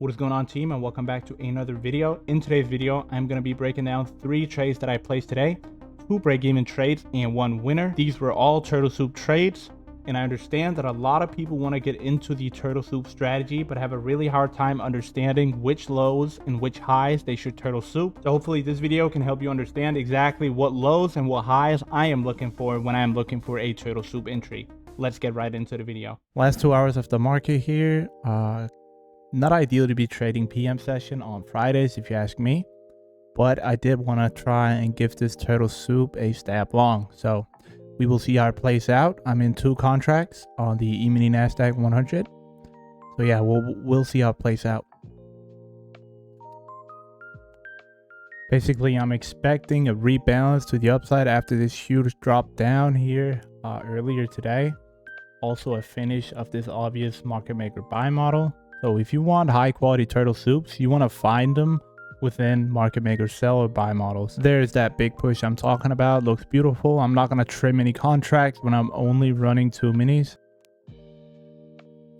What is going on, team, and welcome back to another video. In today's video, I'm going to be breaking down 3 trades that I placed today, 2 break-even trades and 1 winner. These were all turtle soup trades, and I understand that a lot of people want to get into the turtle soup strategy but have a really hard time understanding which lows and which highs they should turtle soup. So hopefully this video can help you understand exactly what lows and what highs I am looking for when I'm looking for a turtle soup entry. Let's get right into the video. Last 2 hours of the market here. Not ideal to be trading PM session on Fridays if you ask me, but I did want to try and give this turtle soup a stab long. So we will see how it plays out. I'm in 2 contracts on the E-mini NASDAQ 100. So yeah, we'll see how it plays out. Basically, I'm expecting a rebalance to the upside after this huge drop down here earlier today. Also a finish of this obvious market maker buy model. So if you want high quality turtle soups, you want to find them within market maker sell or buy models. There's that big push I'm talking about. Looks beautiful. I'm not going to trim any contracts when I'm only running 2 minis.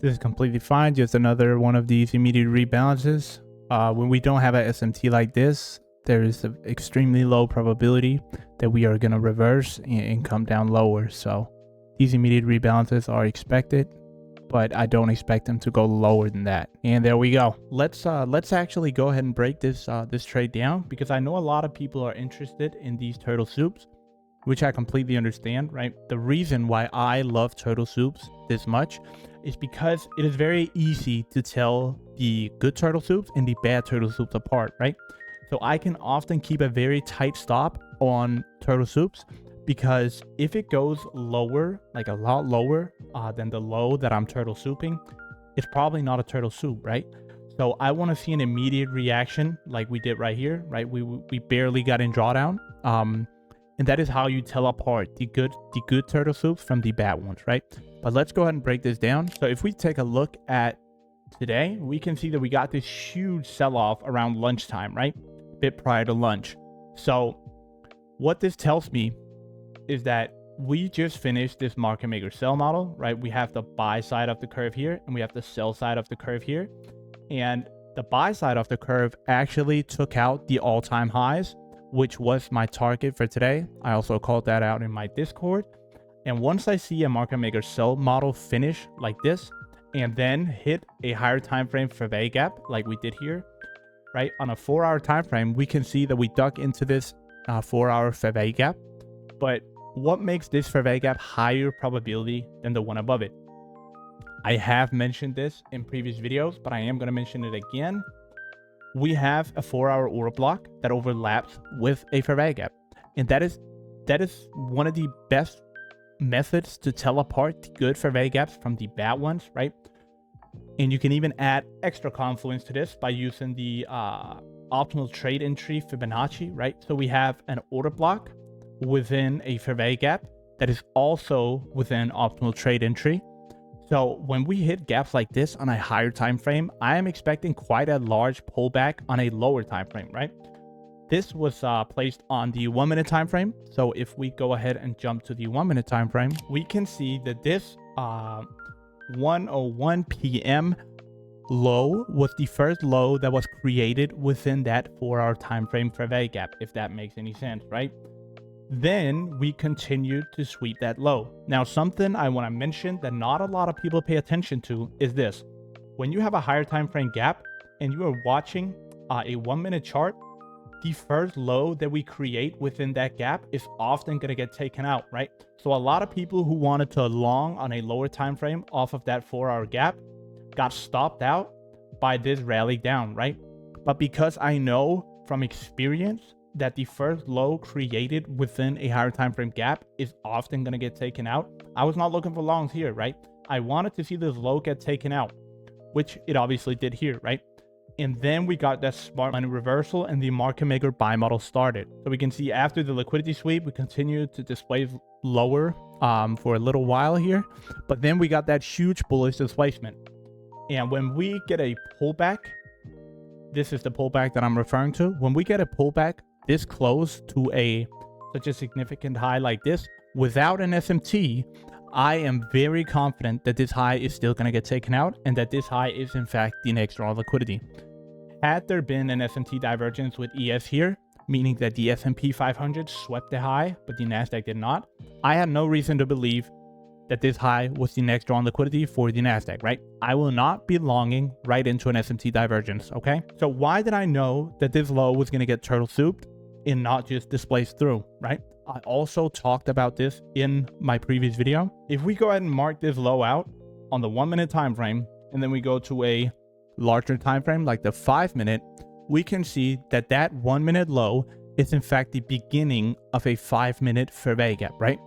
This is completely fine. Just another one of these immediate rebalances. When we don't have an SMT like this, there is an extremely low probability that we are going to reverse and come down lower. So these immediate rebalances are expected, but I don't expect them to go lower than that. And there we go. Let's actually go ahead and break this trade down, because I know a lot of people are interested in these turtle soups, which I completely understand, right? The reason why I love turtle soups this much is because it is very easy to tell the good turtle soups and the bad turtle soups apart, right? So I can often keep a very tight stop on turtle soups, because if it goes lower, like a lot lower than the low that I'm turtle souping, it's probably not a turtle soup, right? So I want to see an immediate reaction like we did right here, right? We barely got in drawdown, and that is how you tell apart the good turtle soups from the bad ones, right? But let's go ahead and break this down. So if we take a look at today, we can see that we got this huge sell-off around lunchtime, right? A bit prior to lunch. So what this tells me is that we just finished this market maker sell model, right? We have the buy side of the curve here and we have the sell side of the curve here. And the buy side of the curve actually took out the all-time highs, which was my target for today. I also called that out in my Discord. And once I see a market maker sell model finish like this and then hit a higher time frame fair gap like we did here, right? On a 4-hour time frame, we can see that we dug into this 4-hour fair gap. But what makes this fair gap higher probability than the one above it? I have mentioned this in previous videos, but I am going to mention it again. We have a 4-hour order block that overlaps with a fair gap, and that is one of the best methods to tell apart the good fair gaps from the bad ones, right? And you can even add extra confluence to this by using the optimal trade entry Fibonacci, right? So we have an order block within a fair gap that is also within optimal trade entry. So when we hit gaps like this on a higher time frame, I am expecting quite a large pullback on a lower time frame, right? This was placed on the 1-minute time frame. So if we go ahead and jump to the 1-minute time frame, we can see that this 1:01 p.m. low was the first low that was created within that 4-hour time frame fair gap, if that makes any sense, right? Then we continued to sweep that low. Now, something I want to mention that not a lot of people pay attention to is this. When you have a higher time frame gap and you are watching a 1-minute chart, the first low that we create within that gap is often going to get taken out, right? So a lot of people who wanted to long on a lower time frame off of that 4-hour gap got stopped out by this rally down, right? But because I know from experience that the first low created within a higher time frame gap is often going to get taken out, I was not looking for longs here, right? I wanted to see this low get taken out, which it obviously did here, right? And then we got that smart money reversal and the market maker buy model started. So we can see after the liquidity sweep, we continued to display lower for a little while here, but then we got that huge bullish displacement. And when we get a pullback, this is the pullback that I'm referring to. When we get a pullback this close to such a significant high like this without an SMT, I am very confident that this high is still going to get taken out and that this high is in fact the next draw liquidity. Had there been an S&P divergence with ES here, meaning that the S&P 500 swept the high, but the Nasdaq did not, I had no reason to believe that this high was the next drawn liquidity for the Nasdaq, right? I will not be longing right into an S&P divergence, okay? So why did I know that this low was going to get turtle souped and not just displaced through, right? I also talked about this in my previous video. If we go ahead and mark this low out on the 1 minute time frame, and then we go to a larger time frame like the 5 minute, we can see that that 1 minute low is in fact the beginning of a 5 minute fair value gap, right?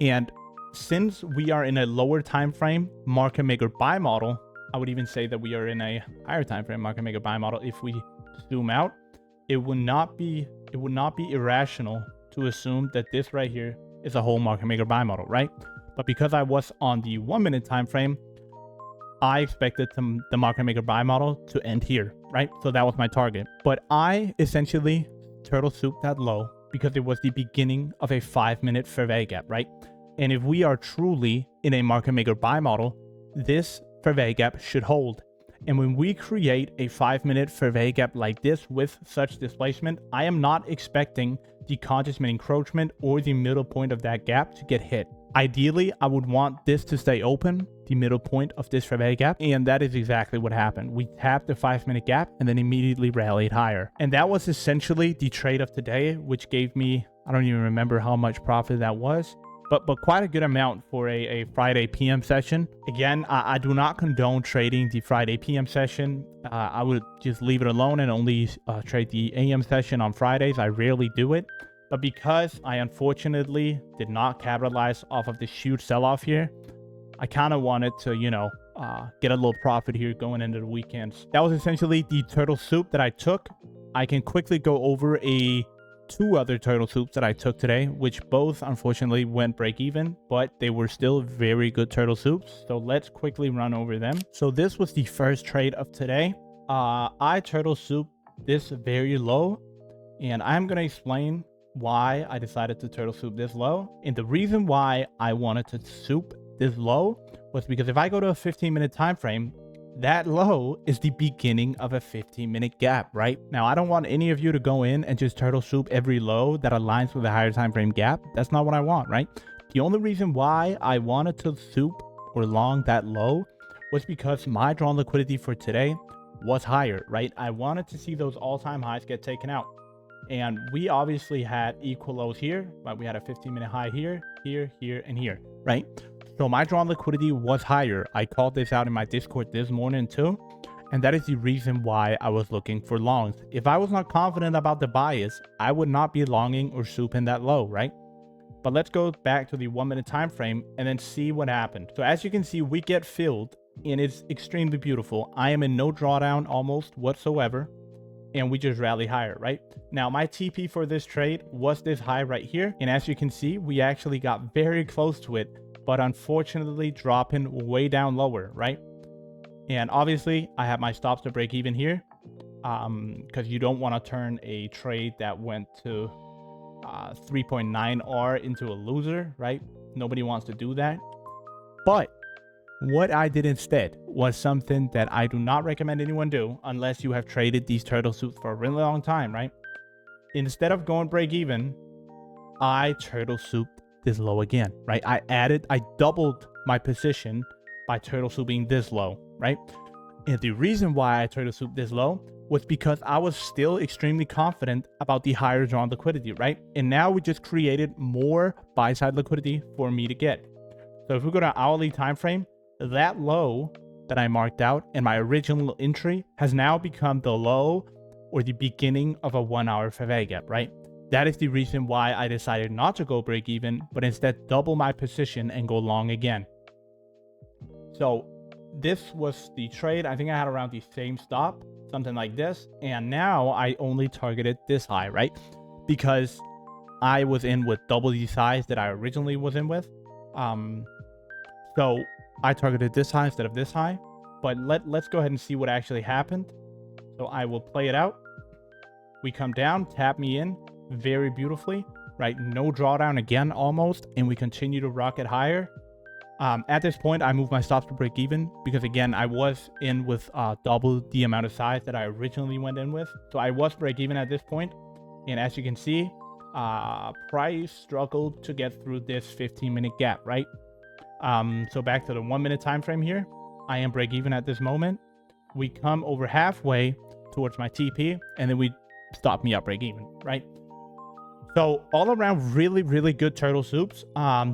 And since we are in a lower time frame market maker buy model, I would even say that we are in a higher time frame market maker buy model. If we zoom out, it would not be irrational to assume that this right here is a whole market maker buy model, right? But because I was on the 1 minute time frame, I expected the market maker buy model to end here, right? So that was my target. But I essentially turtle souped that low because it was the beginning of a 5 minute fair value gap, right? And if we are truly in a market maker buy model, this fair value gap should hold. And when we create a 5 minute fair value gap like this with such displacement, I am not expecting the constant encroachment or the middle point of that gap to get hit. Ideally, I would want this to stay open, the middle point of this fair value gap, and that is exactly what happened. We tapped the 5 minute gap and then immediately rallied higher. And that was essentially the trade of today, which gave me, I don't even remember how much profit that was, but quite a good amount for a Friday PM session. Again, I do not condone trading the Friday PM session. I would just leave it alone and only trade the AM session on Fridays. I rarely do it. But because I unfortunately did not capitalize off of this huge sell-off here, I kind of wanted to, get a little profit here going into the weekends. That was essentially the turtle soup that I took. I can quickly go over two other turtle soups that I took today, which both unfortunately went break even, but they were still very good turtle soups. So let's quickly run over them. So this was the first trade of today. I turtle soup this very low, and I'm going to explain why I decided to turtle soup this low. And the reason why I wanted to soup this low was because if I go to a 15-minute time frame, that low is the beginning of a 15-minute gap, right? Now, I don't want any of you to go in and just turtle soup every low that aligns with a higher time frame gap. That's not what I want, right? The only reason why I wanted to soup or long that low was because my drawn liquidity for today was higher, right? I wanted to see those all-time highs get taken out. And we obviously had equal lows here, right? We had a 15-minute high here, here, here, and here, right? So my drawn liquidity was higher. I called this out in my Discord this morning too. And that is the reason why I was looking for longs. If I was not confident about the bias, I would not be longing or souping that low, right? But let's go back to the 1 minute time frame and then see what happened. So as you can see, we get filled and it's extremely beautiful. I am in no drawdown almost whatsoever. And we just rally higher, right? Now, my TP for this trade was this high right here. And as you can see, we actually got very close to it, but unfortunately dropping way down lower, right? And obviously, I have my stops to break even here because you don't want to turn a trade that went to 3.9R into a loser, right? Nobody wants to do that. But what I did instead was something that I do not recommend anyone do unless you have traded these turtle soups for a really long time, right? Instead of going break even, I turtle souped this low again, right? I doubled my position by turtle souping this low, right? And the reason why I turtle souped this low was because I was still extremely confident about the higher drawn liquidity, right? And now we just created more buy side liquidity for me to get. So if we go to hourly time frame, that low that I marked out in my original entry has now become the low or the beginning of a 1 hour fair value gap, right? That is the reason why I decided not to go break even, but instead double my position and go long again. So this was the trade. I think I had around the same stop, something like this. And now I only targeted this high, right? Because I was in with double the size that I originally was in with. So I targeted this high instead of this high, but let's go ahead and see what actually happened. So I will play it out. We come down, tap me in very beautifully, right? No drawdown again almost, and we continue to rocket higher. At this point, I moved my stops to break even because, again, I was in with double the amount of size that I originally went in with. So I was break even at this point. And as you can see, price struggled to get through this 15-minute gap, right? So back to the 1 minute time frame here. I am break even at this moment. We come over halfway towards my TP, and then we stop me at break even, right? So all around, really, really good turtle soups.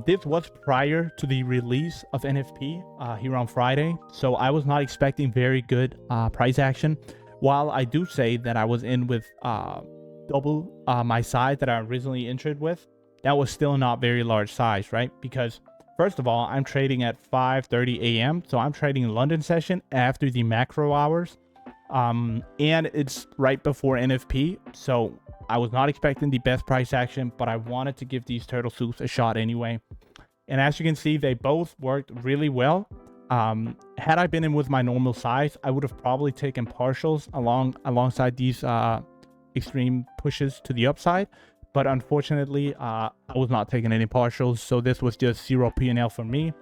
This was prior to the release of NFP here on Friday. So I was not expecting very good price action. While I do say that I was in with double my size that I originally entered with, that was still not very large size, right? Because first of all, I'm trading at 5:30 a.m. So I'm trading London session after the macro hours. And it's right before NFP. So I was not expecting the best price action, but I wanted to give these turtle soups a shot anyway. And as you can see, they both worked really well. Had I been in with my normal size, I would have probably taken partials alongside these extreme pushes to the upside. But unfortunately, I was not taking any partials. So this was just 0 P&L for me.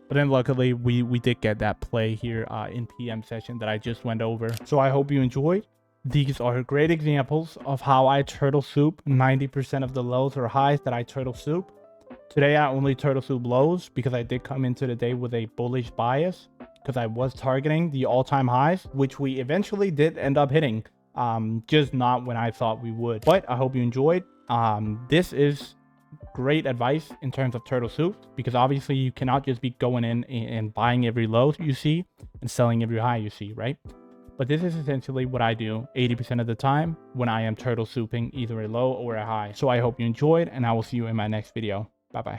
But then luckily, we did get that play here in PM session that I just went over. So I hope you enjoyed. These are great examples of how I turtle soup 90% of the lows or highs that I turtle soup. Today, I only turtle soup lows because I did come into the day with a bullish bias because I was targeting the all-time highs, which we eventually did end up hitting, just not when I thought we would. But I hope you enjoyed. This is great advice in terms of turtle soup, because obviously you cannot just be going in and buying every low you see and selling every high you see, right? But this is essentially what I do 80% of the time when I am turtle souping either a low or a high. So I hope you enjoyed, and I will see you in my next video. Bye bye.